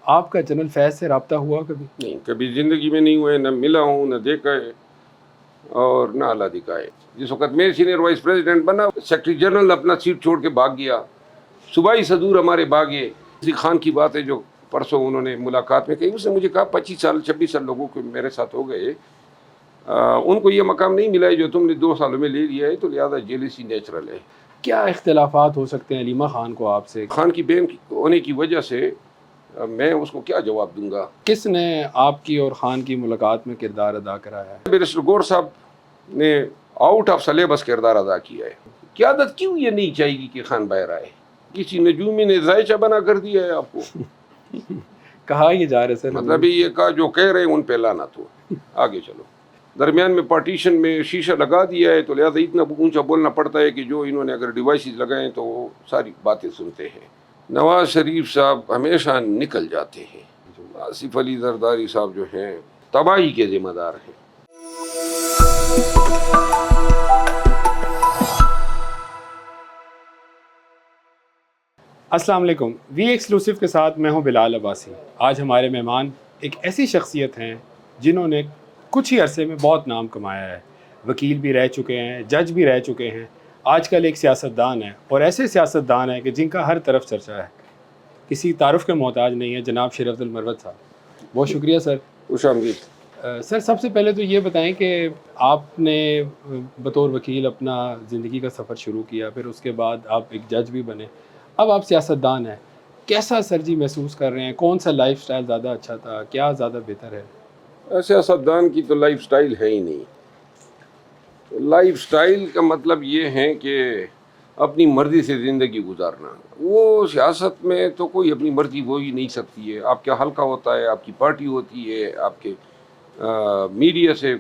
آپ کا جنرل فیض سے رابطہ ہوا کبھی؟ نہیں، کبھی زندگی میں نہیں ہوئے، نہ ملا ہوں، نہ دیکھا ہے اور نہ اللہ دکھا ہے۔ جس وقت میں سینئر وائس پریزیڈنٹ بنا، سیکرٹری جنرل اپنا سیٹ چھوڑ کے بھاگ گیا، صوبائی صدور ہمارے بھاگے۔ اسی خان کی بات ہے جو پرسوں انہوں نے ملاقات میں کہی، اس نے مجھے کہا 25 سال 26 سال لوگوں کو میرے ساتھ ہو گئے، ان کو یہ مقام نہیں ملا ہے جو تم نے 2 سالوں میں لے لیا ہے، تو لہذا جیلسی نیچرل ہے۔ کیا اختلافات ہو سکتے ہیں علیمہ خان کو آپ سے؟ خان کی بہن ہونے کی وجہ سے میں اس کو کیا جواب دوں گا؟ کس نے آپ کی اور خان کی ملاقات میں کردار ادا کرایا ہے؟ بیرسٹر گور صاحب نے آؤٹ آف سلیبس کردار ادا کیا ہے۔ قیادت کیوں یہ نہیں چاہیے گی کہ خان باہر آئے؟ کسی نجومی نے ذائچہ بنا کر دیا ہے آپ کو؟ کہا یہ جا رہا ہے سر، مطلب یہ کہا جو کہہ رہے ہیں ان پہ لعنت ہو۔ آگے چلو، درمیان میں پارٹیشن میں شیشہ لگا دیا ہے، تو لہذا اتنا اونچا بولنا پڑتا ہے کہ جو انہوں نے اگر ڈیوائسز لگائے تو وہ ساری باتیں سنتے ہیں۔ نواز شریف صاحب ہمیشہ نکل جاتے ہیں، آصف علی زرداری صاحب جو ہیں تباہی کے ذمہ دار ہیں۔ السلام علیکم، وی ایکسکلوسیو کے ساتھ میں ہوں بلال عباسی۔ آج ہمارے مہمان ایک ایسی شخصیت ہیں جنہوں نے کچھ ہی عرصے میں بہت نام کمایا ہے، وکیل بھی رہ چکے ہیں، جج بھی رہ چکے ہیں، آج کل ایک سیاستدان ہے، اور ایسے سیاستدان ہیں کہ جن کا ہر طرف چرچہ ہے، کسی تعارف کے محتاج نہیں ہے، جناب شیر افضل مروت صاحب۔ بہت شکریہ سر۔ خوش آمدید۔ سر، سب سے پہلے تو یہ بتائیں کہ آپ نے بطور وکیل اپنا زندگی کا سفر شروع کیا، پھر اس کے بعد آپ ایک جج بھی بنے، اب آپ سیاستدان ہیں، کیسا سر جی محسوس کر رہے ہیں؟ کون سا لائف سٹائل زیادہ اچھا تھا؟ کیا زیادہ بہتر ہے؟ سیاستدان کی تو لائف سٹائل ہے ہی نہیں۔ لائف سٹائل کا مطلب یہ ہے کہ اپنی مرضی سے زندگی گزارنا۔ وہ سیاست میں تو کوئی اپنی مرضی وہ ہی نہیں سکتی ہے۔ آپ کا حلقہ ہوتا ہے، آپ کی پارٹی ہوتی ہے، آپ کے میڈیا سے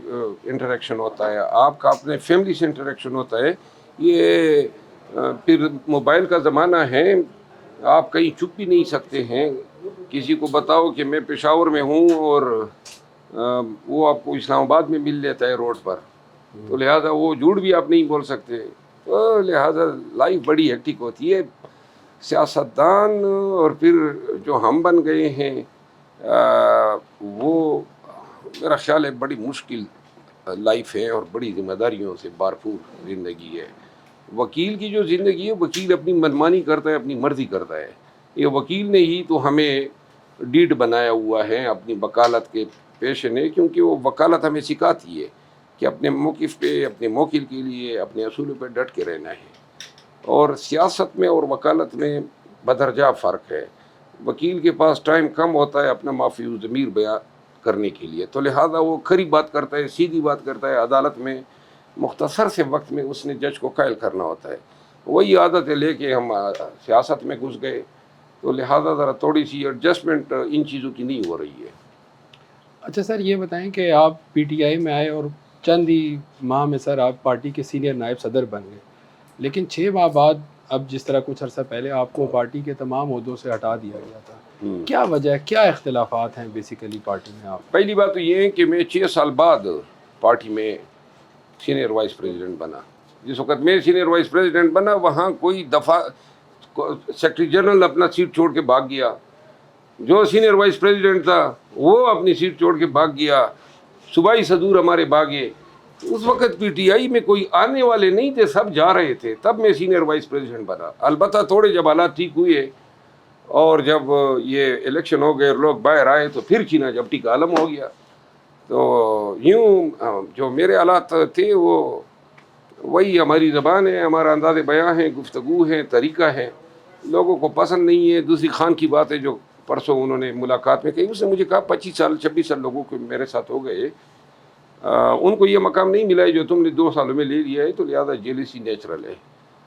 انٹریکشن ہوتا ہے، آپ کا اپنے فیملی سے انٹریکشن ہوتا ہے۔ یہ پھر موبائل کا زمانہ ہے، آپ کہیں چھپ بھی نہیں سکتے ہیں۔ کسی کو بتاؤ کہ میں پشاور میں ہوں اور وہ آپ کو اسلام آباد میں مل لیتا ہے روڈ پر، تو لہٰذا وہ جھوٹ بھی آپ نہیں بول سکتے۔ تو لہٰذا لائف بڑی ہیکٹک ہوتی ہے۔ سیاستدان اور پھر جو ہم بن گئے ہیں وہ میرا خیال ہے بڑی مشکل لائف ہے اور بڑی ذمہ داریوں سے بھرپور زندگی ہے۔ وکیل کی جو زندگی ہے، وکیل اپنی منمانی کرتا ہے، اپنی مرضی کرتا ہے۔ یہ وکیل نے ہی تو ہمیں ڈیٹ بنایا ہوا ہے اپنی وکالت کے پیش نے، کیونکہ وہ وکالت ہمیں سکھاتی ہے کہ اپنے موقف پہ، اپنے موکل کے لیے اپنے اصولوں پہ ڈٹ کے رہنا ہے۔ اور سیاست میں اور وکالت میں بدرجہ فرق ہے۔ وکیل کے پاس ٹائم کم ہوتا ہے اپنا معافی الضمیر بیان کرنے کے لیے، تو لہٰذا وہ کھری بات کرتا ہے، سیدھی بات کرتا ہے۔ عدالت میں مختصر سے وقت میں اس نے جج کو قائل کرنا ہوتا ہے۔ وہی عادت ہے لے کے ہم سیاست میں گھس گئے، تو لہٰذا ذرا تھوڑی سی ایڈجسٹمنٹ ان چیزوں کی نہیں ہو رہی ہے۔ اچھا سر، یہ بتائیں کہ آپ پی ٹی آئی میں آئے اور چند ہی ماہ میں سر آپ پارٹی کے سینئر نائب صدر بن گئے، لیکن 6 ماہ بعد اب جس طرح کچھ عرصہ پہلے آپ کو پارٹی کے تمام عہدوں سے ہٹا دیا گیا تھا، کیا وجہ ہے؟ کیا اختلافات ہیں بیسیکلی پارٹی میں آپ؟ پہلی بات تو یہ ہے کہ میں 6 سال بعد پارٹی میں سینئر وائس پریزیڈنٹ بنا۔ جس وقت میں سینئر وائس پریزیڈنٹ بنا، وہاں کوئی دفعہ سیکرٹری جنرل اپنا سیٹ چھوڑ کے بھاگ گیا، جو سینئر وائس پریزیڈنٹ تھا وہ اپنی سیٹ چھوڑ کے بھاگ گیا، صوبائی صدور ہمارے بھاگے۔ اس وقت پی ٹی آئی میں کوئی آنے والے نہیں تھے، سب جا رہے تھے، تب میں سینئر وائس پریزیڈنٹ بنا۔ البتہ تھوڑے جب حالات ٹھیک ہوئے اور جب یہ الیکشن ہو گئے اور لوگ باہر آئے تو پھر چھینا جھپٹی کا عالم ہو گیا۔ تو یوں جو میرے حالات تھے وہ وہی ہماری زبان ہے، ہمارا انداز بیان ہے، گفتگو ہے، طریقہ ہے، لوگوں کو پسند نہیں ہے۔ دوسری خان کی بات ہے جو پرسوں انہوں نے ملاقات میں کہی، اس نے مجھے کہا 25 سال 26 سال لوگوں کو میرے ساتھ ہو گئے، ان کو یہ مقام نہیں ملا ہے جو تم نے 2 سالوں میں لے لیا ہے، تو لہذا جیلسی نیچرل ہے۔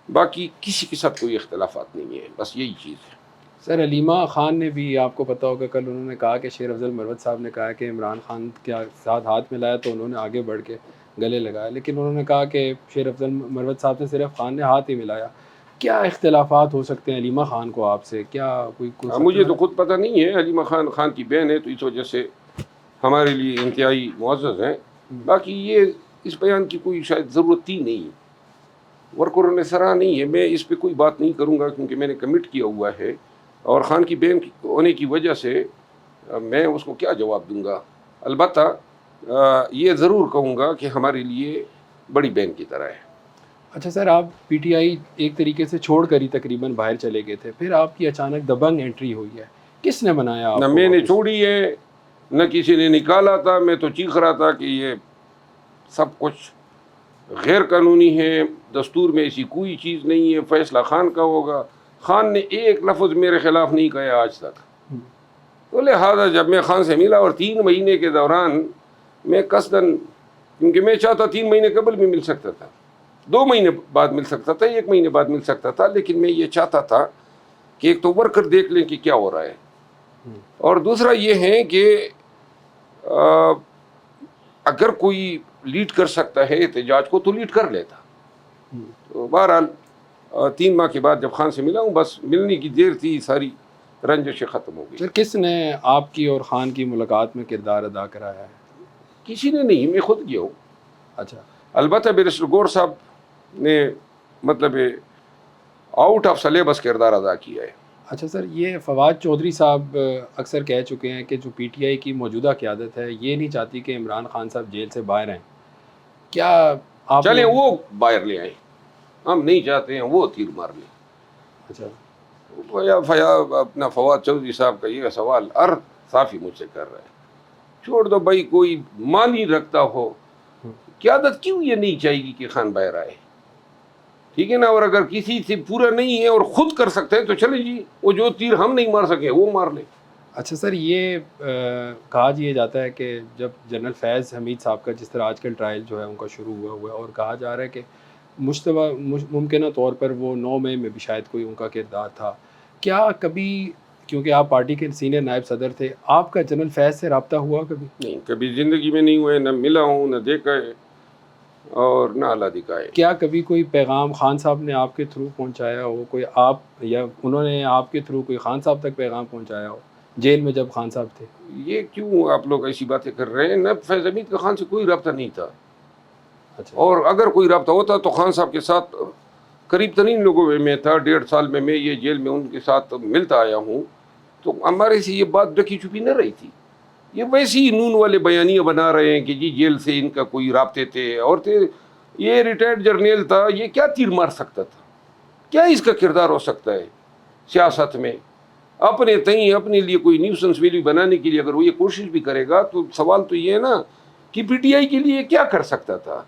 باقی کسی کے ساتھ کوئی اختلافات نہیں ہے، بس یہی چیز ہے۔ سر، علیمہ خان نے بھی، آپ کو پتہ ہوگا، کل انہوں نے کہا کہ شیر افضل مروت صاحب نے کہا کہ عمران خان کے ساتھ ہاتھ ملایا تو انہوں نے آگے بڑھ کے گلے لگایا، لیکن انہوں نے کہا کہ شیر افضل مروت صاحب سے صرف خان نے ہاتھ ہی ملایا۔ کیا اختلافات ہو سکتے ہیں علیمہ خان کو آپ سے؟ کیا کوئی مجھے تو خود پتہ نہیں ہے، علیمہ خان خان کی بہن ہے تو اس وجہ سے ہمارے لیے انتہائی معزز ہیں۔ باقی یہ اس بیان کی کوئی شاید ضرورت ہی نہیں، ورکروں نے سراہا نہیں ہے، میں اس پہ کوئی بات نہیں کروں گا کیونکہ میں نے کمٹ کیا ہوا ہے، اور خان کی بہن ہونے کی وجہ سے میں اس کو کیا جواب دوں گا؟ البتہ یہ ضرور کہوں گا کہ ہمارے لیے بڑی بہن کی طرح ہے۔ اچھا سر، آپ پی ٹی آئی ایک طریقے سے چھوڑ کر ہی تقریباً باہر چلے گئے تھے، پھر آپ کی اچانک دبنگ انٹری ہوئی ہے، کس نے منایا آپ نہ کو میں نے واپس؟ چھوڑی ہے، نہ کسی نے نکالا تھا، میں تو چیخ رہا تھا کہ یہ سب کچھ غیر قانونی ہے، دستور میں ایسی کوئی چیز نہیں ہے، فیصلہ خان کا ہوگا۔ خان نے ایک لفظ میرے خلاف نہیں کہا آج تک۔ تو لہٰذا جب میں خان سے ملا، اور 3 مہینے کے دوران میں قصداً، کیونکہ میں چاہتا 3 مہینے قبل بھی مل سکتا تھا، 2 مہینے بعد مل سکتا تھا، 1 مہینے بعد مل سکتا تھا، لیکن میں یہ چاہتا تھا کہ ایک تو ورکر دیکھ لیں کہ کیا ہو رہا ہے، اور دوسرا یہ ہے کہ اگر کوئی لیڈ کر سکتا ہے احتجاج کو تو لیڈ کر لیتا۔ تو بہرحال 3 ماہ کے بعد جب خان سے ملا ہوں، بس ملنے کی دیر تھی، ساری رنجشیں ختم ہو گئی۔ سر کس نے آپ کی اور خان کی ملاقات میں کردار ادا کرایا ہے؟ کسی نے نہیں، میں خود گیا ہوں۔ اچھا البتہ بیرسٹر گور صاحب نے مطلب آؤٹ آف سلیبس کردار ادا کیا ہے۔ اچھا سر، یہ فواد چودھری صاحب اکثر کہہ چکے ہیں کہ جو پی ٹی آئی کی موجودہ قیادت ہے یہ نہیں چاہتی کہ عمران خان صاحب جیل سے باہر آئیں، کیا آپ چلیں لوگ- وہ باہر لے آئیں، ہم نہیں چاہتے ہیں وہ تیر مار لیں۔ اچھا اپنا فواد چودھری صاحب کا یہ سوال ہر صحافی مجھ سے کر رہا ہے، چھوڑ دو بھائی، کوئی مان ہی رکھتا ہو، قیادت کیوں یہ نہیں چاہے گی کہ خان باہر آئے؟ ٹھیک ہے نا، اور اگر کسی سے پورا نہیں ہے اور خود کر سکتے ہیں تو چلے جی، وہ جو تیر ہم نہیں مار سکے وہ مار لیں۔ اچھا سر، یہ کہا یہ جاتا ہے کہ جب جنرل فیض حمید صاحب کا جس طرح آج کل ٹرائل جو ہے ان کا شروع ہوا ہے، اور کہا جا رہا ہے کہ مشتبہ ممکنہ طور پر وہ 9 مئی میں بھی شاید کوئی ان کا کردار تھا، کیا کبھی، کیونکہ آپ پارٹی کے سینئر نائب صدر تھے، آپ کا جنرل فیض سے رابطہ ہوا کبھی؟ نہیں، کبھی زندگی میں نہیں ہوئے، نہ ملا ہوں، نہ دیکھا ہے، اور نہ اللہ دکھا ہے۔ کیا کبھی کوئی پیغام خان صاحب نے آپ کے تھرو پہنچایا ہو، کوئی آپ یا انہوں نے آپ کے تھرو کوئی خان صاحب تک پیغام پہنچایا ہو جیل میں جب خان صاحب تھے؟ یہ کیوں آپ لوگ ایسی باتیں کر رہے ہیں؟ نہ فیض حمید کا خان سے کوئی رابطہ نہیں تھا، اچھا اور اگر کوئی رابطہ ہوتا تو خان صاحب کے ساتھ قریب ترین لوگوں میں تھا۔ 1.5 سال میں یہ جیل میں ان کے ساتھ ملتا آیا ہوں، تو ہمارے سے یہ بات ڈکی چھپی نہ رہی تھی۔ یہ ویسی نون والے بیانیاں بنا رہے ہیں کہ جی جیل سے ان کا کوئی رابطے تھے، اور یہ ریٹائرڈ جرنیل تھا، یہ کیا تیر مار سکتا تھا؟ کیا اس کا کردار ہو سکتا ہے سیاست میں؟ اپنے تئیں اپنے لیے کوئی نیوسنس ویلیو بنانے کے لیے اگر وہ یہ کوشش بھی کرے گا تو سوال تو یہ ہے نا کہ پی ٹی آئی کے لیے کیا کر سکتا تھا؟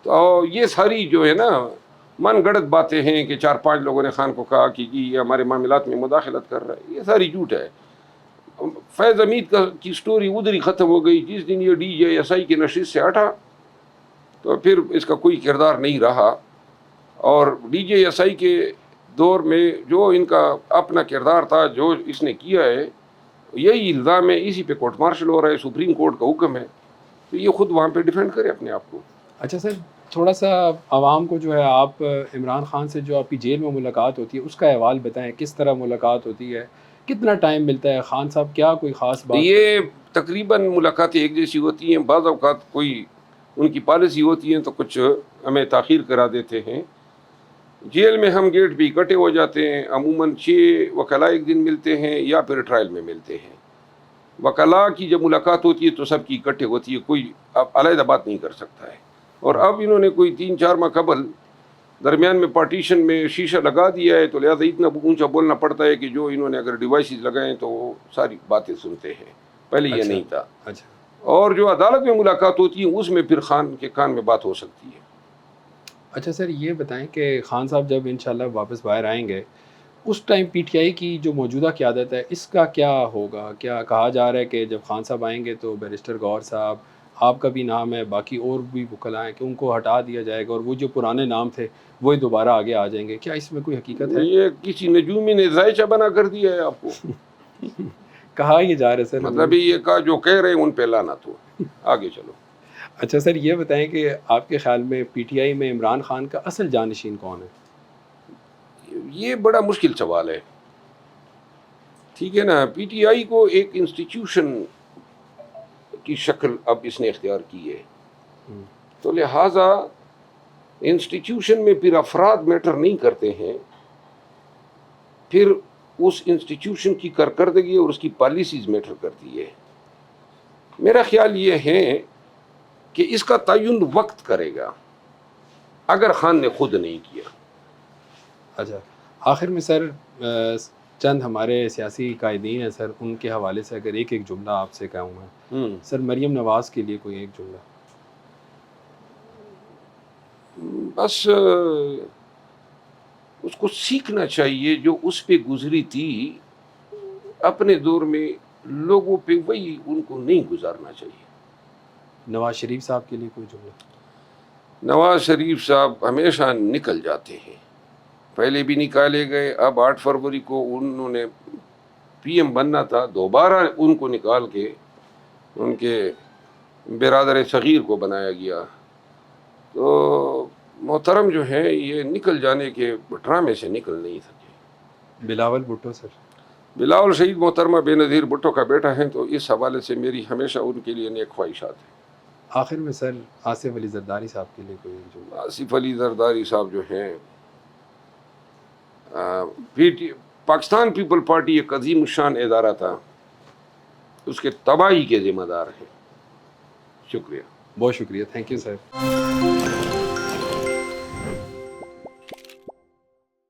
تو یہ ساری جو ہے نا من گڑت باتیں ہیں کہ 4-5 لوگوں نے خان کو کہا کہ جی یہ ہمارے معاملات میں مداخلت کر رہا ہے، یہ ساری جھوٹ ہے۔ فیض حمید کی سٹوری ادھر ہی ختم ہو گئی جس دن یہ ڈی جے ایس آئی کی نشست سے ہٹا، تو پھر اس کا کوئی کردار نہیں رہا، اور ڈی جے ایس آئی کے دور میں جو ان کا اپنا کردار تھا، جو اس نے کیا ہے، یہی الزام ہے، اسی پہ کورٹ مارشل ہو رہا ہے، سپریم کورٹ کا حکم ہے، تو یہ خود وہاں پہ ڈیفینڈ کرے اپنے آپ کو۔ اچھا سر، تھوڑا سا عوام کو جو ہے آپ عمران خان سے جو آپ کی جیل میں ملاقات ہوتی ہے اس کا احوال بتائیں، کس طرح ملاقات ہوتی ہے، کتنا ٹائم ملتا ہے، خان صاحب کیا کوئی خاص بات؟ یہ تقریباً ملاقاتیں ایک جیسی ہوتی ہیں، بعض اوقات کوئی ان کی پالیسی ہوتی ہیں تو کچھ ہمیں تاخیر کرا دیتے ہیں۔ جیل میں ہم گیٹ پہ اکٹھے ہو جاتے ہیں، عموماً 6 وکلاء ایک دن ملتے ہیں یا پھر ٹرائل میں ملتے ہیں۔ وکلاء کی جب ملاقات ہوتی ہے تو سب کی اکٹھے ہوتی ہے، کوئی علیحدہ بات نہیں کر سکتا ہے، اور اب انہوں نے کوئی 3-4 ماہ قبل درمیان میں پارٹیشن میں شیشہ لگا دیا ہے، تو لہٰذا اتنا اونچا بولنا پڑتا ہے کہ جو انہوں نے اگر ڈیوائسز لگائے تو وہ ساری باتیں سنتے ہیں، پہلے یہ نہیں تھا۔ اچھا اور جو عدالت میں ملاقات ہوتی ہے اس میں پھر خان کے کان میں بات ہو سکتی ہے۔ اچھا سر، یہ بتائیں کہ خان صاحب جب انشاءاللہ واپس باہر آئیں گے اس ٹائم پی ٹی آئی کی جو موجودہ قیادت ہے اس کا کیا ہوگا؟ کیا کہا جا رہا ہے کہ جب خان صاحب آئیں گے تو بیرسٹر غور صاحب، آپ کا بھی نام ہے، باقی اور بھی وکلاء ہیں، کہ ان کو ہٹا دیا جائے گا اور وہ جو پرانے نام تھے وہی دوبارہ آگے آ جائیں گے؟ کیا اس میں کوئی حقیقت ہے؟ یہ کسی نجومی نے ذائچہ بنا کر دیا ہے آپ کو، کہا یہ جا رہا ہے سر۔ مطلب یہ کہا جو کہہ رہے ہیں ان پہ لعنت ہو، آگے چلو۔ اچھا سر، یہ بتائیں کہ آپ کے خیال میں پی ٹی آئی میں عمران خان کا اصل جانشین کون ہے؟ یہ بڑا مشکل سوال ہے، ٹھیک ہے نا۔ پی ٹی آئی کو ایک انسٹیٹیوشن کی شکل اب اس نے اختیار کی ہے، تو لہٰذا انسٹیٹیوشن میں پھر افراد میٹر نہیں کرتے ہیں، پھر اس انسٹیٹیوشن کی کارکردگی اور اس کی پالیسیز میٹر کرتی ہے. میرا خیال یہ ہے کہ اس کا تعین وقت کرے گا اگر خان نے خود نہیں کیا. اچھا، آخر میں سر چند ہمارے سیاسی قائدین ہیں سر، ان کے حوالے سے اگر ایک جملہ آپ سے کہوں گا سر، مریم نواز کے لیے کوئی ایک جملہ. بس اس کو سیکھنا چاہیے جو اس پہ گزری تھی اپنے دور میں، لوگوں پہ وہی ان کو نہیں گزارنا چاہیے. نواز شریف صاحب کے لیے کوئی جملہ. نواز شریف صاحب ہمیشہ نکل جاتے ہیں، پہلے بھی نکالے گئے، اب 8 فروری کو انہوں نے پی ایم بننا تھا، دوبارہ ان کو نکال کے ان کے برادر صغیر کو بنایا گیا. تو محترم جو ہے یہ نکل جانے کے ڈرامے سے نکل نہیں سکے. بلاول بھٹو سر. بلاول شہید محترمہ بے نظیر بھٹو کا بیٹا ہے، تو اس حوالے سے میری ہمیشہ ان کے لیے نیک خواہشات ہیں. آخر میں سر آصف علی زرداری صاحب کے لیے کوئی ایک جملہ. آصف علی زرداری صاحب جو ہیں پاکستان پیپل پارٹی ایک عظیم الشان ادارہ تھا، اس کے تباہی کے ذمہ دار ہیں. شکریہ. بہت شکریہ، تھینک یو سر.